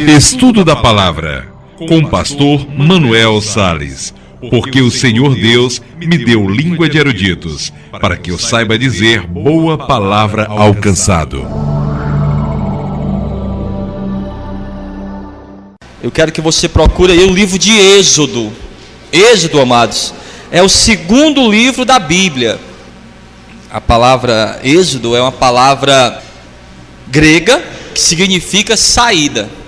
Estudo da Palavra, com o pastor Manuel Salles. Porque o Senhor Deus me deu língua de eruditos, para que eu saiba dizer boa palavra ao cansado. Eu quero que você procure aí o livro de Êxodo. Êxodo, amados, é o segundo livro da Bíblia. A palavra Êxodo é uma palavra grega que significa saída.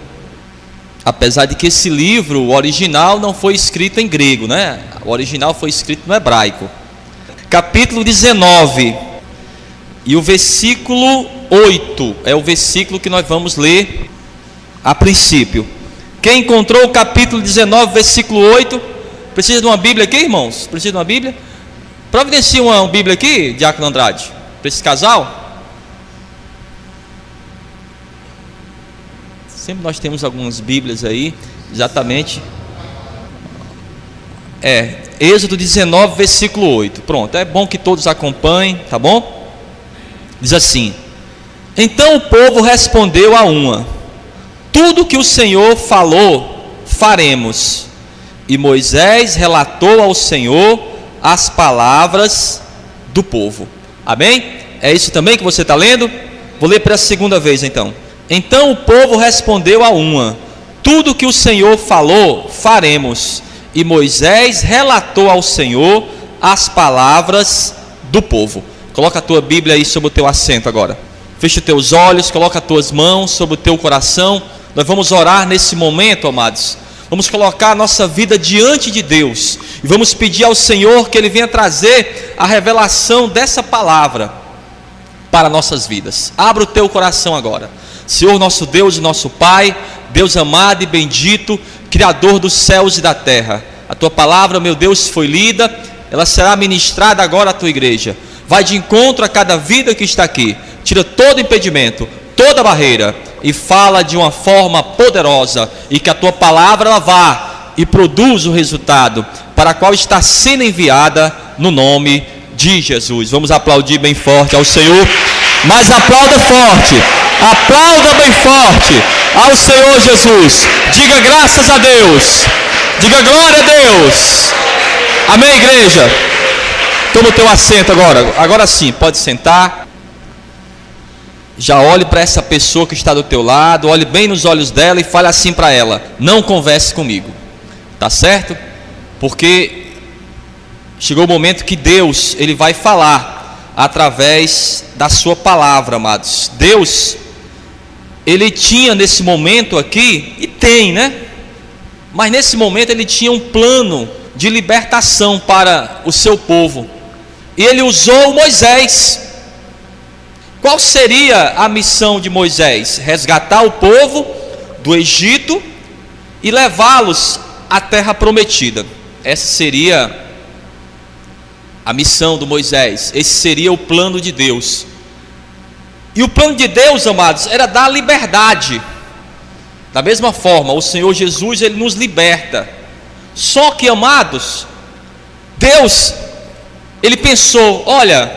Apesar de que esse livro, o original, não foi escrito em grego, né? O original foi escrito no hebraico. Capítulo 19 e o versículo 8 é o versículo que nós vamos ler a princípio. Quem encontrou o capítulo 19, versículo 8? Precisa de uma Bíblia aqui, irmãos? Precisa de uma Bíblia? Providencia uma Bíblia aqui, Diácono Andrade, para esse casal. Sempre nós temos algumas Bíblias aí, exatamente. Êxodo 19, versículo 8. Pronto, é bom que todos acompanhem, tá bom? Diz assim: então o povo respondeu a uma: tudo que o Senhor falou, faremos. E Moisés relatou ao Senhor as palavras do povo. Amém? É isso também que você está lendo? Vou ler para a segunda vez então. Então o povo respondeu a uma: tudo que o Senhor falou, faremos. E Moisés relatou ao Senhor as palavras do povo. Coloca a tua Bíblia aí sobre o teu assento agora. Fecha os teus olhos, coloca as tuas mãos sobre o teu coração. Nós vamos orar nesse momento, amados. Vamos colocar a nossa vida diante de Deus. E vamos pedir ao Senhor que Ele venha trazer a revelação dessa palavra para nossas vidas. Abra o teu coração agora. Senhor nosso Deus e nosso Pai, Deus amado e bendito, Criador dos céus e da terra, a Tua palavra, meu Deus, foi lida, ela será ministrada agora à Tua igreja. Vai de encontro a cada vida que está aqui, tira todo impedimento, toda barreira, e fala de uma forma poderosa, e que a Tua palavra ela vá e produza o resultado para a qual está sendo enviada, no nome de Jesus. Vamos aplaudir bem forte ao Senhor, mas aplauda forte. Aplauda bem forte ao Senhor Jesus. Diga graças a Deus. Diga glória a Deus. Amém, igreja? Toma o teu assento agora. Agora sim, pode sentar. Já olhe para essa pessoa que está do teu lado. Olhe bem nos olhos dela e fale assim para ela: não converse comigo. Tá certo? Porque chegou o momento que Deus, Ele vai falar através da sua palavra, amados. Deus, Ele tinha nesse momento aqui, e tem, né? Mas nesse momento Ele tinha um plano de libertação para o seu povo. E Ele usou Moisés. Qual seria a missão de Moisés? Resgatar o povo do Egito e levá-los à terra prometida. Essa seria a missão de Moisés. Esse seria o plano de Deus. E o plano de Deus, amados, era dar liberdade. Da mesma forma, o Senhor Jesus, Ele nos liberta. Só que, amados, Deus, Ele pensou: olha,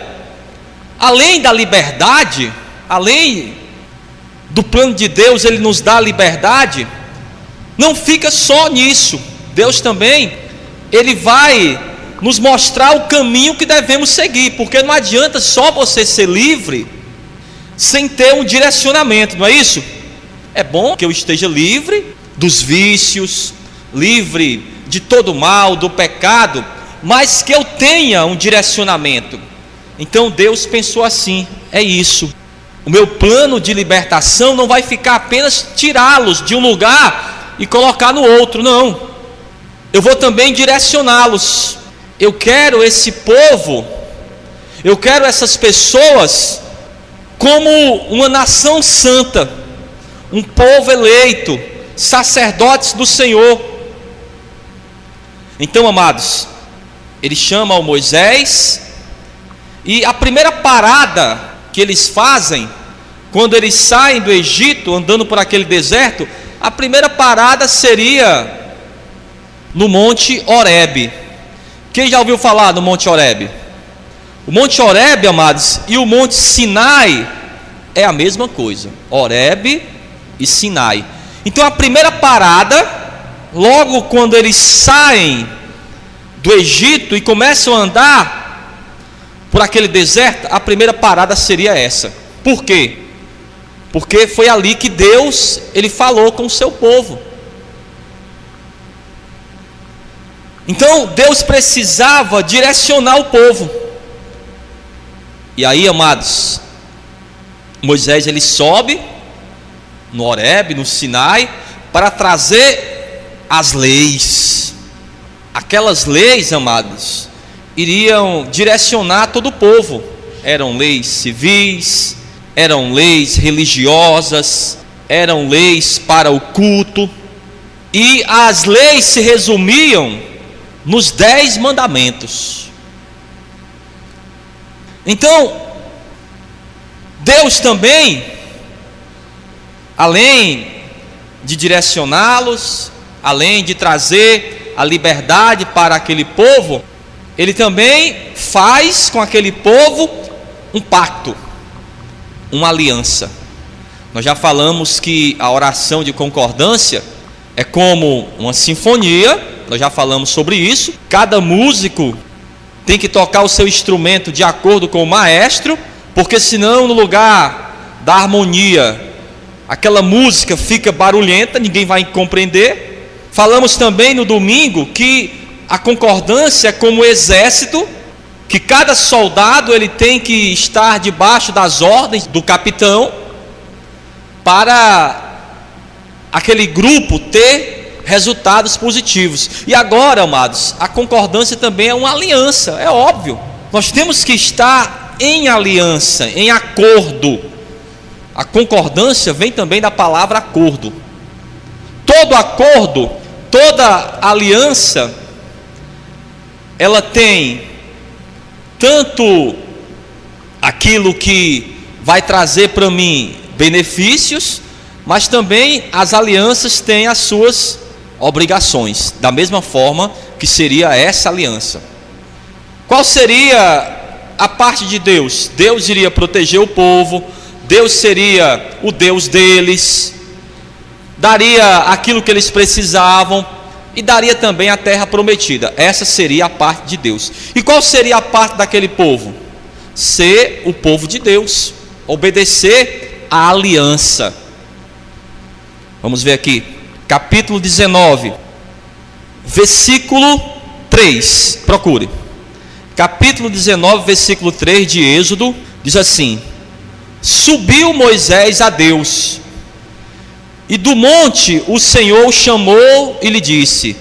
além da liberdade, além do plano de Deus, Ele nos dá a liberdade, não fica só nisso. Deus também, Ele vai nos mostrar o caminho que devemos seguir. Porque não adianta só você ser livre sem ter um direcionamento, não é isso? É bom que eu esteja livre dos vícios, livre de todo mal, do pecado, mas que eu tenha um direcionamento. Então Deus pensou assim: é isso, o meu plano de libertação não vai ficar apenas tirá-los de um lugar e colocar no outro, não. Eu vou também direcioná-los. Eu quero esse povo, eu quero essas pessoas como uma nação santa, um povo eleito, sacerdotes do Senhor. Então, amados, Ele chama o Moisés, e a primeira parada que eles fazem, quando eles saem do Egito, andando por aquele deserto, a primeira parada seria no Monte Horebe. Quem já ouviu falar do Monte Horebe? O Monte Horebe, amados, e o Monte Sinai é a mesma coisa. Horebe e Sinai. Então a primeira parada, logo quando eles saem do Egito e começam a andar por aquele deserto, a primeira parada seria essa. Por quê? Porque foi ali que Deus, ele falou com o seu povo. Então Deus precisava direcionar o povo. E aí, amados, Moisés ele sobe no Horebe, no Sinai, para trazer as leis. Aquelas leis, amados, iriam direcionar todo o povo. Eram leis civis, eram leis religiosas, eram leis para o culto. E as leis se resumiam nos 10 mandamentos. Então, Deus também, além de direcioná-los, além de trazer a liberdade para aquele povo, ele também faz com aquele povo um pacto, uma aliança. Nós já falamos que a oração de concordância é como uma sinfonia, nós já falamos sobre isso. Cada músico tem que tocar o seu instrumento de acordo com o maestro, porque senão no lugar da harmonia, aquela música fica barulhenta, ninguém vai compreender. Falamos também no domingo que a concordância é como o exército, que cada soldado ele tem que estar debaixo das ordens do capitão, para aquele grupo ter resultados positivos. E agora, amados, a concordância também é uma aliança, é óbvio. Nós temos que estar em aliança, em acordo. A concordância vem também da palavra acordo. Todo acordo, toda aliança, ela tem tanto aquilo que vai trazer para mim benefícios, mas também as alianças têm as suas obrigações, da mesma forma que seria essa aliança. Qual seria a parte de Deus? Deus iria proteger o povo, Deus seria o Deus deles, daria aquilo que eles precisavam e daria também a terra prometida. Essa seria a parte de Deus. E qual seria a parte daquele povo? Ser o povo de Deus, obedecer à aliança. Vamos ver aqui, capítulo 19, versículo 3, procure. Capítulo 19, versículo 3 de Êxodo, diz assim: Subiu Moisés a Deus, e do monte o Senhor o chamou e lhe disse: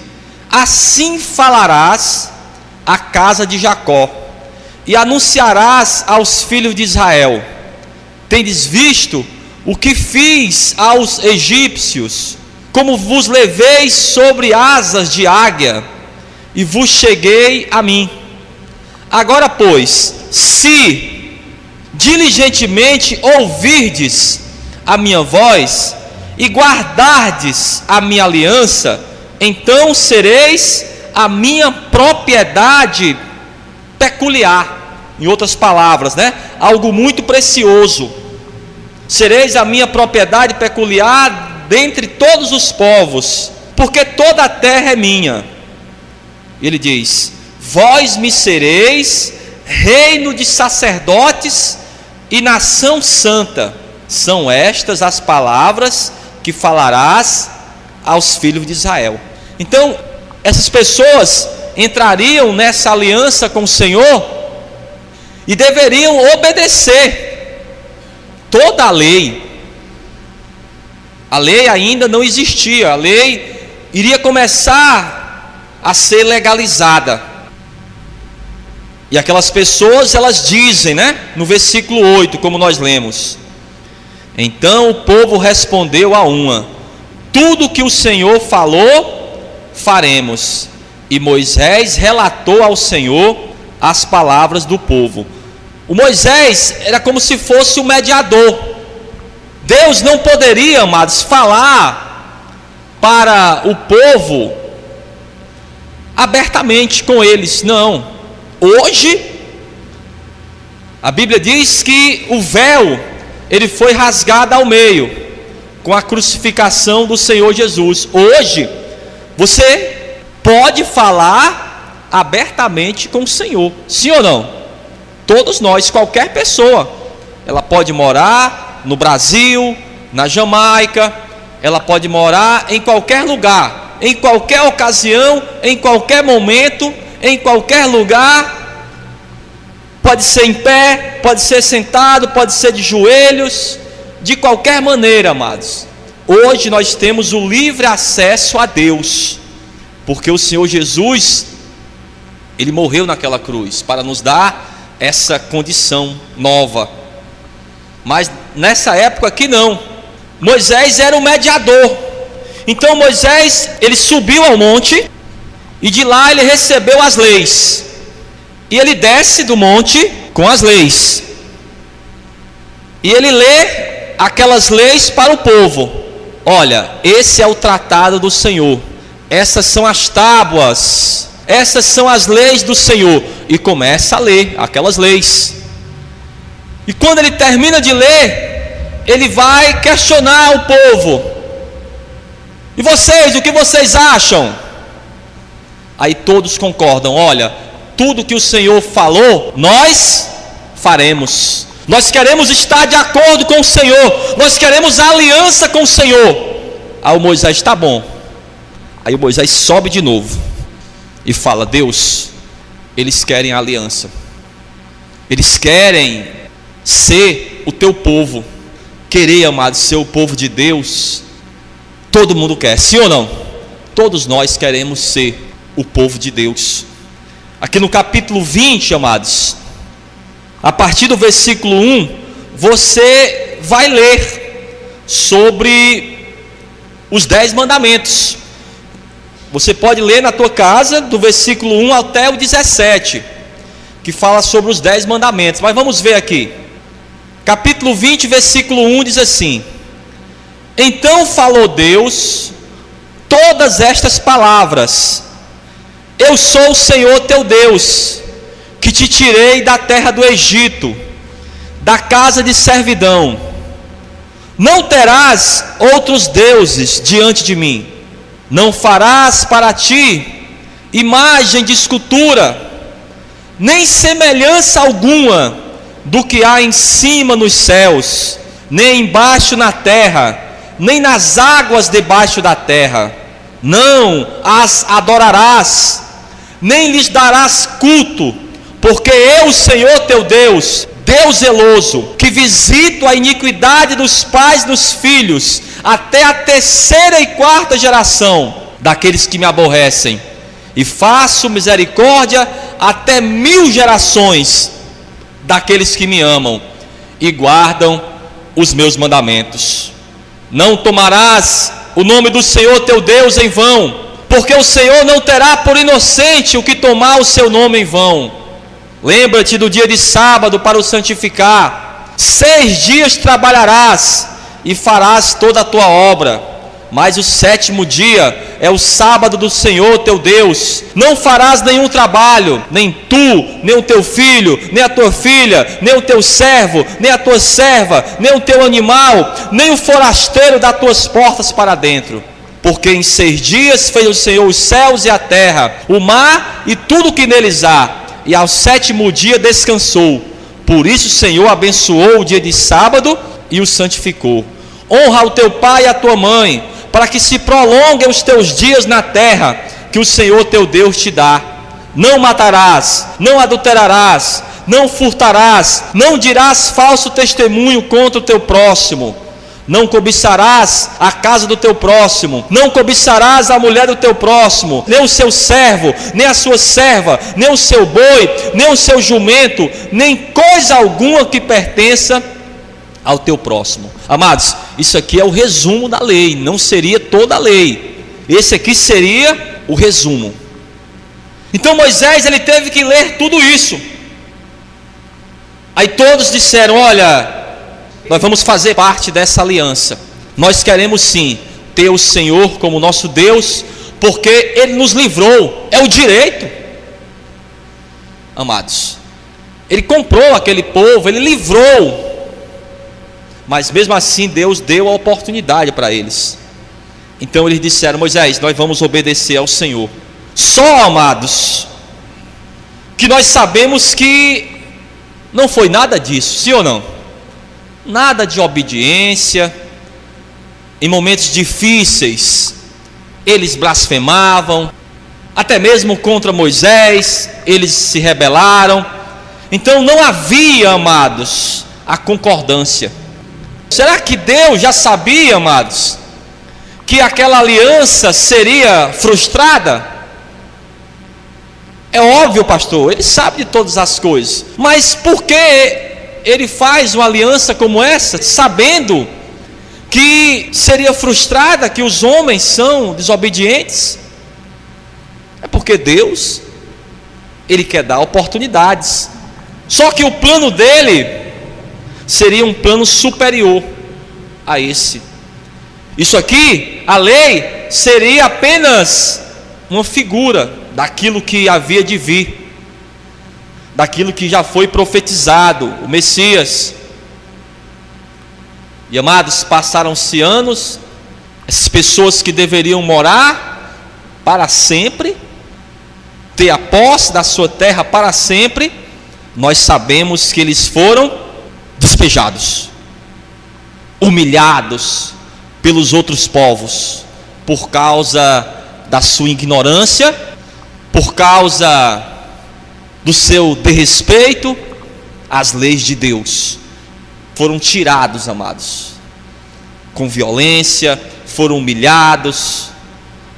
Assim falarás à casa de Jacó, e anunciarás aos filhos de Israel: Tendes visto o que fiz aos egípcios, como vos levei sobre asas de águia, e vos cheguei a mim. Agora, pois, se diligentemente ouvirdes a minha voz, e guardardes a minha aliança, então sereis a minha propriedade peculiar. Em outras palavras, algo muito precioso. Sereis a minha propriedade peculiar dentre todos os povos, porque toda a terra é minha. Ele diz: Vós me sereis reino de sacerdotes e nação santa. São estas as palavras que falarás aos filhos de Israel. Então, essas pessoas entrariam nessa aliança com o Senhor e deveriam obedecer toda a lei. A lei ainda não existia, a lei iria começar a ser legalizada. E aquelas pessoas, elas dizem, no versículo 8, como nós lemos: Então o povo respondeu a uma: Tudo que o Senhor falou, faremos. E Moisés relatou ao Senhor as palavras do povo. O Moisés era como se fosse o mediador. Deus não poderia, amados, falar para o povo abertamente com eles, não. Hoje, a Bíblia diz que o véu, ele foi rasgado ao meio, com a crucificação do Senhor Jesus. Hoje, você pode falar abertamente com o Senhor, sim ou não? Todos nós, qualquer pessoa, ela pode morar no Brasil, na Jamaica, ela pode morar em qualquer lugar, em qualquer ocasião, em qualquer momento, em qualquer lugar. Pode ser em pé, pode ser sentado, pode ser de joelhos, de qualquer maneira, amados. Hoje nós temos o livre acesso a Deus, porque o Senhor Jesus, Ele morreu naquela cruz para nos dar essa condição nova. Mas nessa época aqui não. Moisés era o mediador. Então Moisés, ele subiu ao monte e de lá ele recebeu as leis. E ele desce do monte com as leis. E ele lê aquelas leis para o povo. Olha, esse é o tratado do Senhor. Essas são as tábuas. Essas são as leis do Senhor. E começa a ler aquelas leis. E quando ele termina de ler, ele vai questionar o povo. E vocês, o que vocês acham? Aí todos concordam: olha, tudo que o Senhor falou, nós faremos. Nós queremos estar de acordo com o Senhor. Nós queremos a aliança com o Senhor. Aí o Moisés: está bom. Aí o Moisés sobe de novo e fala: Deus, eles querem a aliança. Eles querem ser o teu povo. Querer, amado, ser o povo de Deus, todo mundo quer, sim ou não? Todos nós queremos ser o povo de Deus. Aqui no capítulo 20, amados, a partir do versículo 1, você vai ler sobre os 10 mandamentos. Você pode ler na tua casa, do versículo 1 até o 17, que fala sobre os 10 mandamentos. Mas vamos ver aqui. Capítulo 20, versículo 1 diz assim: então falou Deus todas estas palavras: eu sou o Senhor teu Deus, que te tirei da terra do Egito, da casa de servidão. Não terás outros deuses diante de mim. Não farás para ti imagem de escultura, nem semelhança alguma do que há em cima nos céus, nem embaixo na terra, nem nas águas debaixo da terra. Não as adorarás, nem lhes darás culto, porque eu, Senhor teu Deus, Deus zeloso, que visito a iniquidade dos pais dos filhos, até a 3ª e 4ª geração daqueles que me aborrecem, e faço misericórdia até 1000 gerações daqueles que me amam e guardam os meus mandamentos. Não tomarás o nome do Senhor teu Deus em vão, porque o Senhor não terá por inocente o que tomar o seu nome em vão. Lembra-te do dia de sábado para o santificar. 6 dias trabalharás e farás toda a tua obra, mas o 7º dia é o sábado do Senhor teu Deus. Não farás nenhum trabalho, nem tu, nem o teu filho, nem a tua filha, nem o teu servo, nem a tua serva, nem o teu animal, nem o forasteiro das tuas portas para dentro. Porque em 6 dias fez o Senhor os céus e a terra, o mar e tudo que neles há, e ao 7º dia descansou. Por isso o Senhor abençoou o dia de sábado e o santificou. Honra o teu pai e a tua mãe, para que se prolonguem os teus dias na terra que o Senhor teu Deus te dá. Não matarás, não adulterarás, não furtarás, não dirás falso testemunho contra o teu próximo, não cobiçarás a casa do teu próximo, não cobiçarás a mulher do teu próximo, nem o seu servo, nem a sua serva, nem o seu boi, nem o seu jumento, nem coisa alguma que pertença ao teu próximo. Amados, isso aqui é o resumo da lei, não seria toda a lei. Esse aqui seria o resumo. Então Moisés, ele teve que ler tudo isso. Aí todos disseram: olha, nós vamos fazer parte dessa aliança. Nós queremos sim ter o Senhor como nosso Deus, porque Ele nos livrou, é o direito. Amados, Ele comprou aquele povo, Ele livrou. Mas mesmo assim Deus deu a oportunidade para eles. Então eles disseram: Moisés, nós vamos obedecer ao Senhor. Só, amados, que nós sabemos que não foi nada disso, sim ou não? Nada de obediência. Em momentos difíceis eles blasfemavam, até mesmo contra Moisés eles se rebelaram. Então não havia, amados, a concordância. Será que Deus já sabia, amados, que aquela aliança seria frustrada? É óbvio, pastor, ele sabe de todas as coisas, mas por que ele faz uma aliança como essa, sabendo que seria frustrada, que os homens são desobedientes? É porque Deus, ele quer dar oportunidades. Só que o plano dele seria um plano superior a esse. Isso aqui, a lei, seria apenas uma figura daquilo que havia de vir, daquilo que já foi profetizado, o Messias. E amados, passaram-se anos, essas pessoas que deveriam morar para sempre, ter a posse da sua terra para sempre, nós sabemos que eles foram despejados, humilhados pelos outros povos, por causa da sua ignorância, por causa do seu desrespeito às leis de Deus. Foram tirados, amados, com violência, foram humilhados,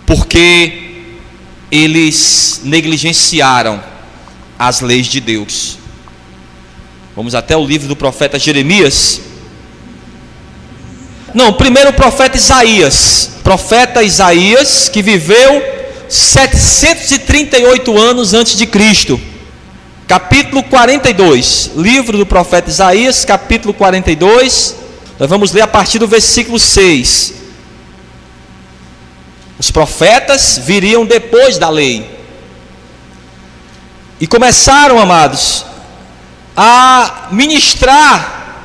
porque eles negligenciaram as leis de Deus. Vamos até o livro do profeta Jeremias. Não, primeiro o profeta Isaías. Profeta Isaías, que viveu 738 anos antes de Cristo. Capítulo 42, livro do profeta Isaías, capítulo 42, nós vamos ler a partir do versículo 6. Os profetas viriam depois da lei, e começaram, amados, a ministrar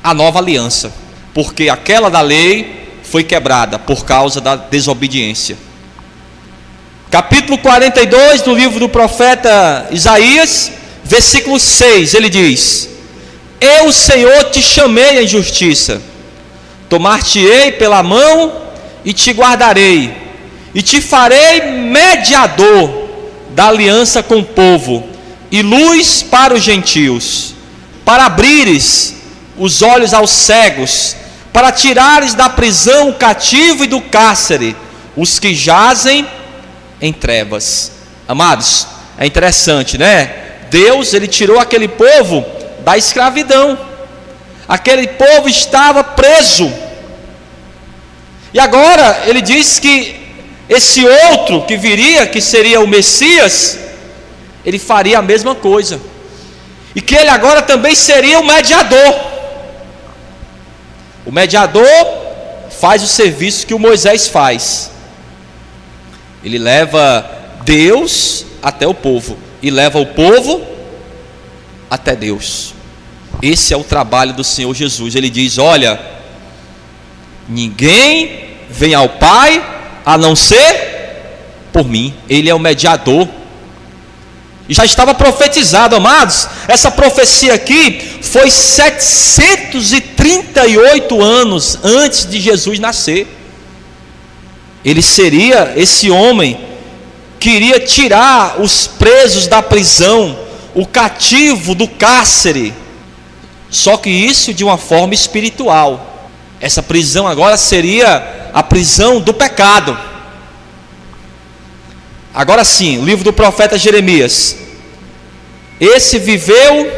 a nova aliança, porque aquela da lei foi quebrada por causa da desobediência. Capítulo 42 do livro do profeta Isaías, versículo 6, ele diz: Eu, Senhor, te chamei em justiça, tomar-te-ei pela mão e te guardarei, e te farei mediador da aliança com o povo, e luz para os gentios, para abrires os olhos aos cegos, para tirares da prisão o cativo e do cárcere os que jazem em trevas. Amados, é interessante, né? Deus, ele tirou aquele povo da escravidão. Aquele povo estava preso. E agora ele diz que esse outro que viria, que seria o Messias, ele faria a mesma coisa. E que ele agora também seria o mediador. O mediador faz o serviço que o Moisés faz. Ele leva Deus até o povo, e leva o povo até Deus. Esse é o trabalho do Senhor Jesus. Ele diz: olha, ninguém vem ao Pai a não ser por mim. Ele é o mediador. E já estava profetizado, amados. Essa profecia aqui foi 738 anos antes de Jesus nascer. Ele seria esse homem que iria tirar os presos da prisão, o cativo do cárcere. Só que isso de uma forma espiritual. Essa prisão agora seria a prisão do pecado. Agora sim, o livro do profeta Jeremias. Esse viveu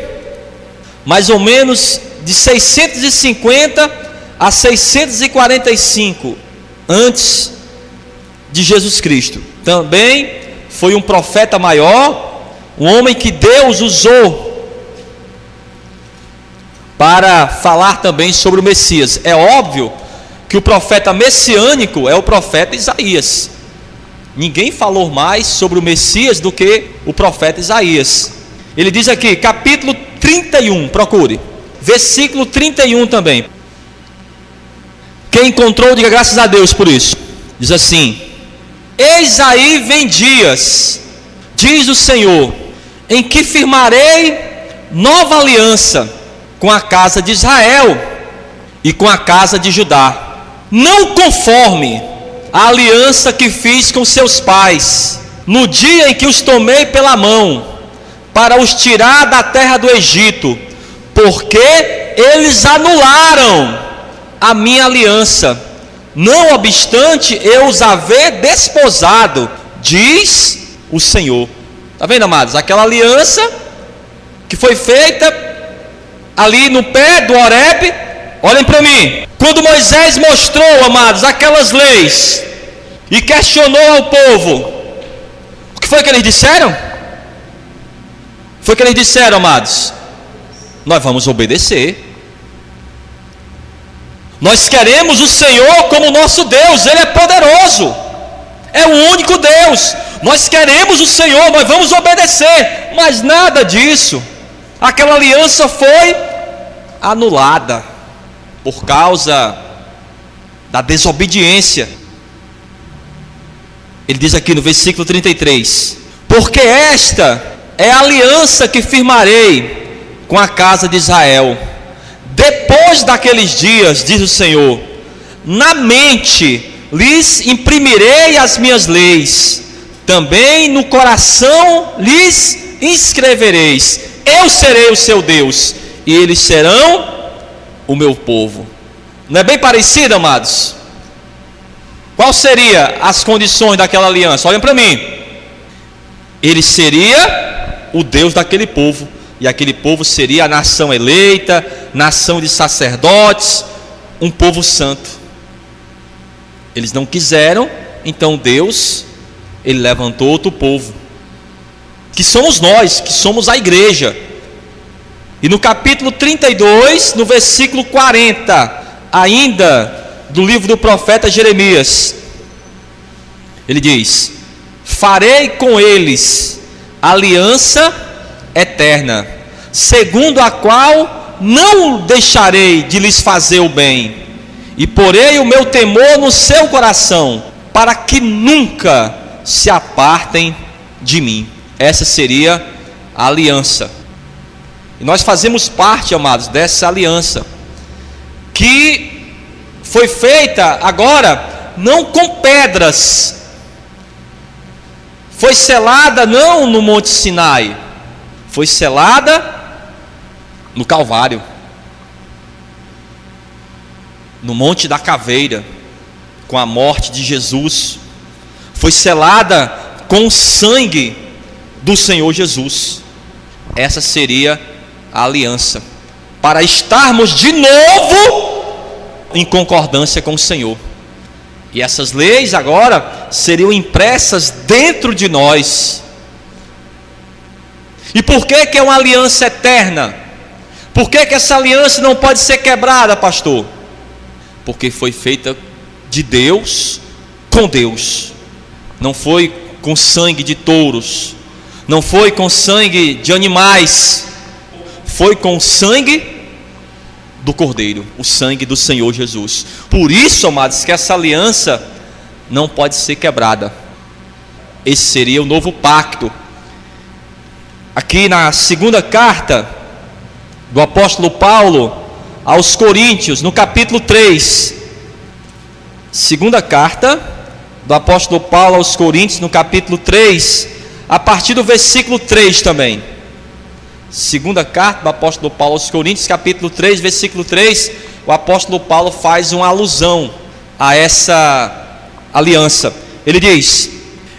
mais ou menos de 650 a 645 antes de Jesus Cristo. Também foi um profeta maior, um homem que Deus usou para falar também sobre o Messias. É óbvio que o profeta messiânico é o profeta Isaías. Ninguém falou mais sobre o Messias do que o profeta Isaías. Ele diz aqui, capítulo 31, procure, versículo 31 também. Quem encontrou, diga graças a Deus por isso. Diz assim: eis aí vem dias, diz o Senhor, em que firmarei nova aliança com a casa de Israel e com a casa de Judá, não conforme a aliança que fiz com seus pais, no dia em que os tomei pela mão, para os tirar da terra do Egito, porque eles anularam a minha aliança, não obstante eu os haver desposado, diz o Senhor. Está vendo, amados? Aquela aliança que foi feita ali no pé do Horebe. Olhem para mim, quando Moisés mostrou, amados, aquelas leis e questionou ao povo, o que foi que eles disseram? Foi que eles disseram, amados: nós vamos obedecer. Nós queremos o Senhor como nosso Deus, Ele é poderoso, é o único Deus. Nós queremos o Senhor, nós vamos obedecer. Mas nada disso. Aquela aliança foi anulada por causa da desobediência. Ele diz aqui no versículo 33: porque esta é a aliança que firmarei com a casa de Israel depois daqueles dias, diz o Senhor, na mente lhes imprimirei as minhas leis, também no coração lhes inscrevereis. Eu serei o seu Deus e eles serão o meu povo. Não é bem parecido, amados? Qual seria as condições daquela aliança? Olhem para mim. Ele seria o Deus daquele povo, e aquele povo seria a nação eleita, nação de sacerdotes, um povo santo. Eles não quiseram, então Deus, Ele levantou outro povo, que somos nós, que somos a igreja. E no capítulo 32, no versículo 40, ainda do livro do profeta Jeremias, ele diz: farei com eles aliança eterna, segundo a qual não deixarei de lhes fazer o bem, e porei o meu temor no seu coração, para que nunca se apartem de mim. Essa seria a aliança. E nós fazemos parte, amados, dessa aliança, que foi feita agora não com pedras, foi selada não no Monte Sinai, foi selada no Calvário, no Monte da Caveira, com a morte de Jesus. Foi selada com o sangue do Senhor Jesus. Essa seria a aliança, para estarmos de novo em concordância com o Senhor. E essas leis agora seriam impressas dentro de nós. E por que que é uma aliança eterna? Por que que essa aliança não pode ser quebrada, pastor? Porque foi feita de Deus com Deus. Não foi com sangue de touros, não foi com sangue de animais, foi com o sangue do Cordeiro, o sangue do Senhor Jesus. Por isso, amados, que essa aliança não pode ser quebrada. Esse seria o novo pacto. Aqui na segunda carta do apóstolo Paulo aos Coríntios, no capítulo 3, segunda carta do apóstolo Paulo aos Coríntios, no capítulo 3, a partir do versículo 3 também. Segunda carta do apóstolo Paulo aos Coríntios, capítulo 3, versículo 3, o apóstolo Paulo faz uma alusão a essa aliança. Ele diz: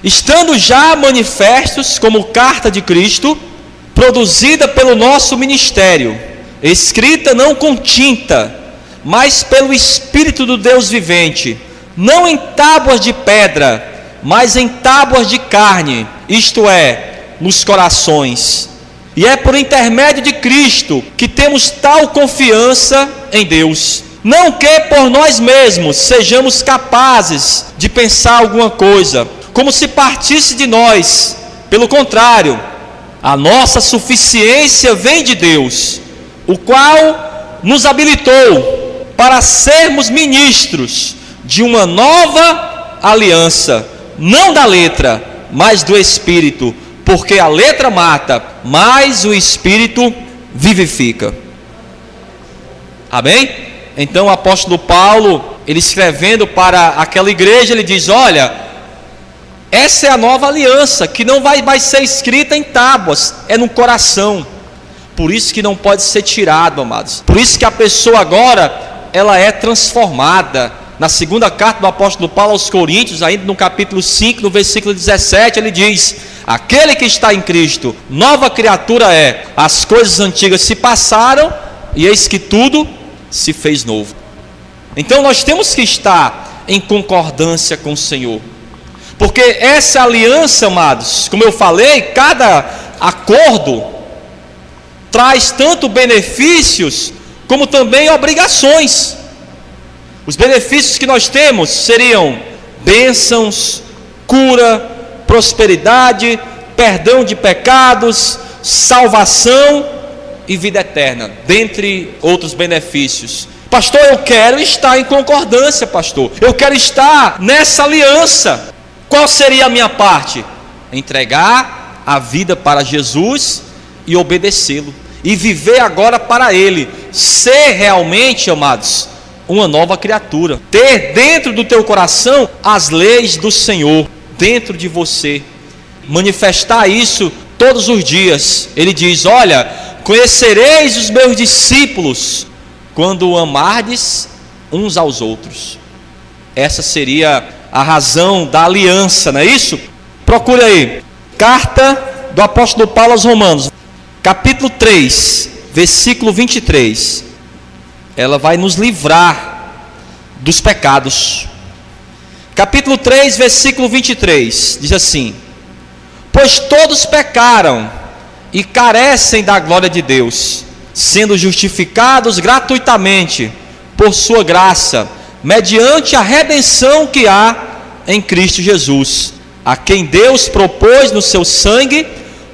estando já manifestos como carta de Cristo, produzida pelo nosso ministério, escrita não com tinta, mas pelo Espírito do Deus vivente, não em tábuas de pedra, mas em tábuas de carne, isto é, nos corações. E é por intermédio de Cristo que temos tal confiança em Deus. Não que por nós mesmos sejamos capazes de pensar alguma coisa, como se partisse de nós. Pelo contrário, a nossa suficiência vem de Deus, o qual nos habilitou para sermos ministros de uma nova aliança, não da letra, mas do Espírito, porque a letra mata, mas o Espírito vivifica. Amém? Então o apóstolo Paulo, ele escrevendo para aquela igreja, ele diz: olha, essa é a nova aliança, que não vai mais ser escrita em tábuas, é no coração. Por isso que não pode ser tirado, amados. Por isso que a pessoa agora, ela é transformada. Na segunda carta do apóstolo Paulo aos Coríntios, ainda no capítulo 5, no versículo 17, ele diz: aquele que está em Cristo, nova criatura é, as coisas antigas se passaram, e eis que tudo se fez novo. Então nós temos que estar em concordância com o Senhor, porque essa aliança, amados, como eu falei, cada acordo traz tanto benefícios como também obrigações. Os benefícios que nós temos seriam bênçãos, cura, prosperidade, perdão de pecados, salvação e vida eterna, dentre outros benefícios. Pastor, eu quero estar em concordância, pastor. Eu quero estar nessa aliança. Qual seria a minha parte? Entregar a vida para Jesus e obedecê-lo, e viver agora para Ele, ser realmente, amados, uma nova criatura, ter dentro do teu coração as leis do Senhor, dentro de você, manifestar isso todos os dias. Ele diz: olha, conhecereis os meus discípulos quando amardes uns aos outros. Essa seria a razão da aliança, não é isso? Procure aí, carta do apóstolo Paulo aos Romanos, capítulo 3, versículo 23. Ela vai nos livrar dos pecados. Capítulo 3, versículo 23, diz assim: pois todos pecaram e carecem da glória de Deus, sendo justificados gratuitamente por sua graça, mediante a redenção que há em Cristo Jesus, a quem Deus propôs no seu sangue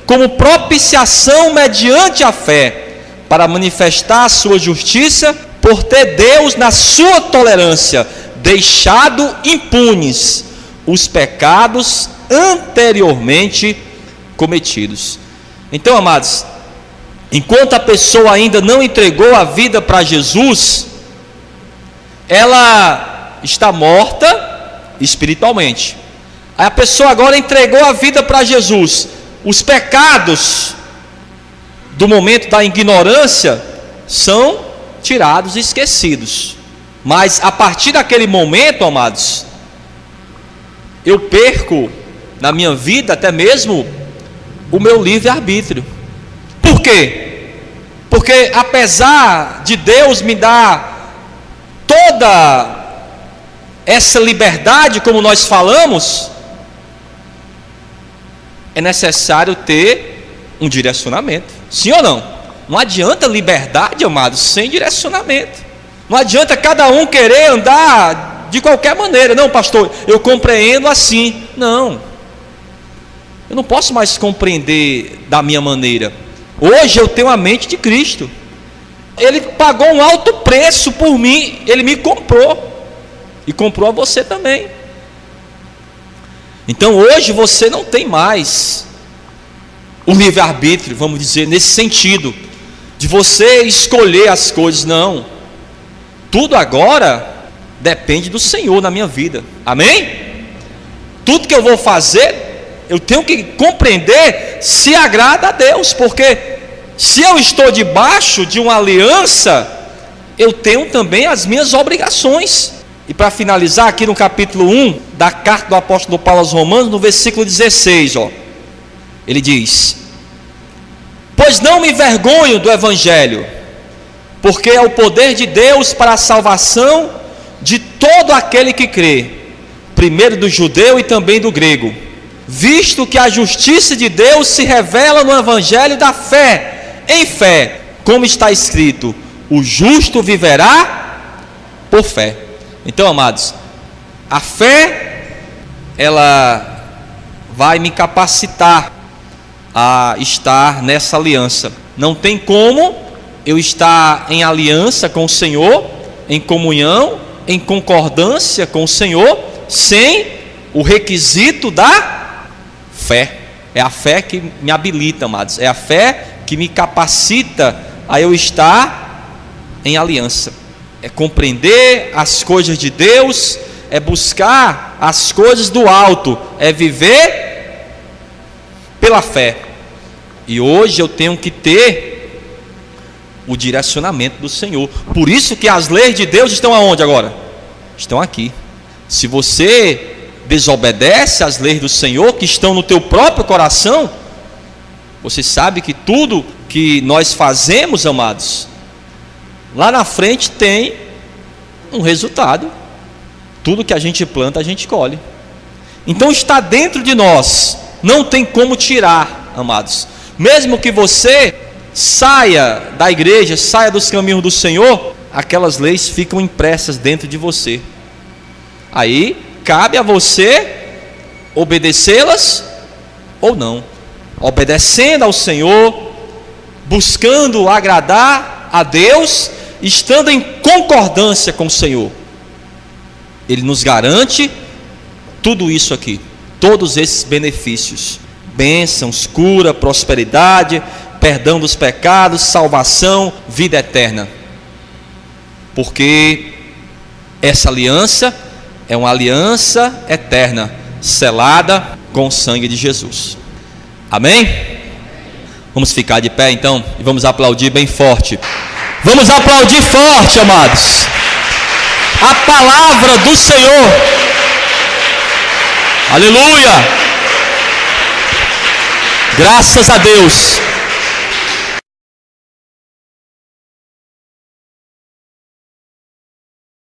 como propiciação mediante a fé, para manifestar a sua justiça, por ter Deus na sua tolerância deixado impunes os pecados anteriormente cometidos. Então, amados, enquanto a pessoa ainda não entregou a vida para Jesus, ela está morta espiritualmente. A pessoa agora entregou a vida para Jesus. Os pecados do momento da ignorância são tirados e esquecidos. Mas a partir daquele momento, amados, eu perco na minha vida até mesmo o meu livre-arbítrio. Por quê? Porque apesar de Deus me dar toda essa liberdade, como nós falamos, é necessário ter um direcionamento. Sim ou não? Não adianta liberdade, amados, sem direcionamento. Não adianta cada um querer andar de qualquer maneira. Não, pastor, eu compreendo assim. Não, eu não posso mais compreender da minha maneira. Hoje eu tenho a mente de Cristo. Ele pagou um alto preço por mim. Ele me comprou. E comprou a você também. Então hoje você não tem mais o livre-arbítrio, vamos dizer, nesse sentido, de você escolher as coisas. Não. Tudo agora depende do Senhor na minha vida. Amém? Tudo que eu vou fazer, eu tenho que compreender se agrada a Deus, porque se eu estou debaixo de uma aliança, eu tenho também as minhas obrigações. E para finalizar, aqui no capítulo 1 da carta do apóstolo Paulo aos Romanos, no versículo 16, ele diz: pois não me envergonho do evangelho, porque é o poder de Deus para a salvação de todo aquele que crê, primeiro do judeu e também do grego, visto que a justiça de Deus se revela no evangelho da fé, em fé, como está escrito: o justo viverá por fé. Então, amados, a fé, ela vai me capacitar a estar nessa aliança. Não tem como eu estar em aliança com o Senhor, em comunhão, em concordância com o Senhor, sem o requisito da fé. É a fé que me habilita, amados. É a fé que me capacita a eu estar em aliança. É compreender as coisas de Deus, é buscar as coisas do alto, é viver pela fé. E hoje eu tenho que ter o direcionamento do Senhor. Por isso que as leis de Deus estão aonde agora? Estão aqui. Se você desobedece às leis do Senhor que estão no teu próprio coração, você sabe que tudo que nós fazemos, amados, lá na frente tem um resultado. Tudo que a gente planta, a gente colhe. Então está dentro de nós, não tem como tirar, amados. Mesmo que você saia da igreja, saia dos caminhos do Senhor, aquelas leis ficam impressas dentro de você. Aí cabe a você obedecê-las ou não. Obedecendo ao Senhor, buscando agradar a Deus, estando em concordância com o Senhor. Ele nos garante tudo isso aqui, todos esses benefícios: bênçãos, cura, prosperidade, perdão dos pecados, salvação, vida eterna. Porque essa aliança é uma aliança eterna, selada com o sangue de Jesus. Amém? Vamos ficar de pé então e vamos aplaudir bem forte. Vamos aplaudir forte, amados, a palavra do Senhor. Aleluia! Graças a Deus.